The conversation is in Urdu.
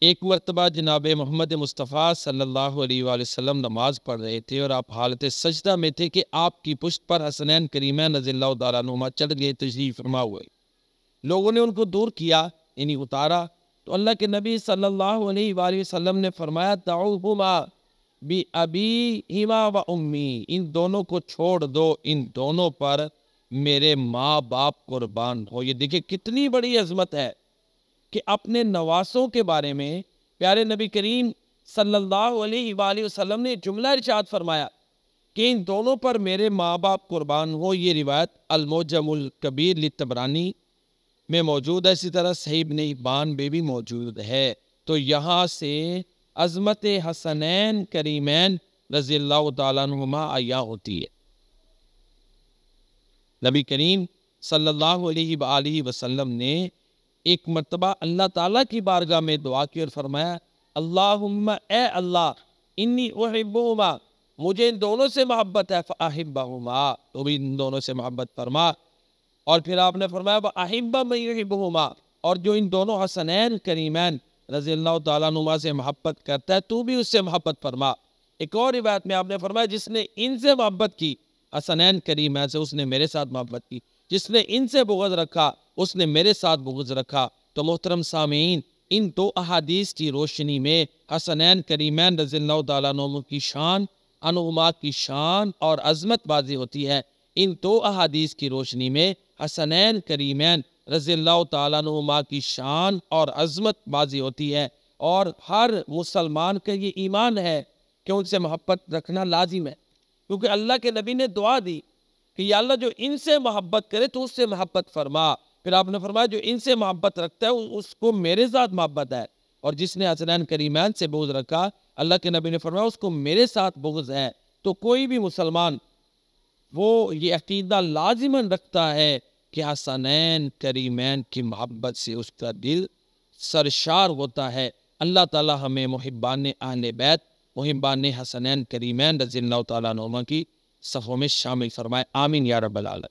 ایک مرتبہ جناب محمد مصطفیٰ صلی اللہ علیہ وآلہ وسلم نماز پڑھ رہے تھے اور آپ حالت سجدہ میں تھے کہ آپ کی پشت پر حسنین کریمین رضی اللہ تعالیٰ عنہما چڑھ گئے، تشریف فرما ہوئے۔ لوگوں نے ان کو دور کیا، یعنی اتارا، تو اللہ کے نبی صلی اللہ علیہ وآلہ وسلم نے فرمایا دعوہما بِأَبِیہما وَأُمِّی، ان دونوں کو چھوڑ دو، ان دونوں پر میرے ماں باپ قربان ہو۔ یہ دیکھیں کتنی بڑی عظمت ہے کہ اپنے نواسوں کے بارے میں پیارے نبی کریم صلی اللہ علیہ وآلہ وسلم نے جملہ ارشاد فرمایا کہ ان دونوں پر میرے ماں باپ قربان ہو۔ یہ روایت المعجم الکبیر للطبرانی میں موجود ہے، اسی طرح صحیح ابن حبان میں بھی موجود ہے۔ تو یہاں سے عظمت حسنین کریمین رضی اللہ تعالیٰ عنہما عیاں ہوتی ہے۔ نبی کریم صلی اللہ علیہ وآلہ وسلم نے ایک مرتبہ اللہ تعالیٰ کی بارگاہ میں دعا کی اور فرمایا اللہم اے اللہ انی احبہما، مجھے ان دونوں سے محبت ہے، فاحبہما، تو بھی ان دونوں سے محبت فرما۔ اور پھر آپ نے فرمایا وَأَحِبَّ مَن يُحِبُّهُمَا، اور جو ان دونوں حسنین کریمین رضی اللہ تعالیٰ عنہما سے محبت کرتا ہے تو بھی اس سے محبت فرما۔ ایک اور روایت میں آپ نے فرمایا جس نے ان سے محبت کی حسنین کریمین سے، اس نے میرے ساتھ محبت کی، جس نے ان سے بغض رکھا اس نے میرے ساتھ بغض رکھا۔ تو محترم سامعین، ان دو احادیث کی روشنی میں حسنین کریمین رضی اللہ تعالیٰ عنہما کی شان اور عظمت واضح ہوتی ہے۔ ان دو احادیث کی روشنی میں حسنین کریمین رضی اللہ تعالیٰ عنہما کی شان اور عظمت واضح ہوتی ہے، اور ہر مسلمان کا یہ ایمان ہے کہ ان سے محبت رکھنا لازم ہے، کیونکہ اللہ کے نبی نے دعا دی کہ یا اللہ جو ان سے محبت کرے تو اس سے محبت فرما۔ پھر آپ نے فرمایا جو ان سے محبت رکھتا ہے اس کو میرے ساتھ محبت ہے، اور جس نے حسنین کریمین سے بغض رکھا اللہ کے نبی نے فرمایا اس کو میرے ساتھ بغض ہے۔ تو کوئی بھی مسلمان وہ یہ عقیدہ لازماً رکھتا ہے کہ حسنین کریمین کی محبت سے اس کا دل سرشار ہوتا ہے۔ اللہ تعالی ہمیں محبان اہل بیت، محبان حسنین کریمین رضی اللہ تعالیٰ عنہما کی صفوں میں شامل فرمائے، آمین یا رب العالمین۔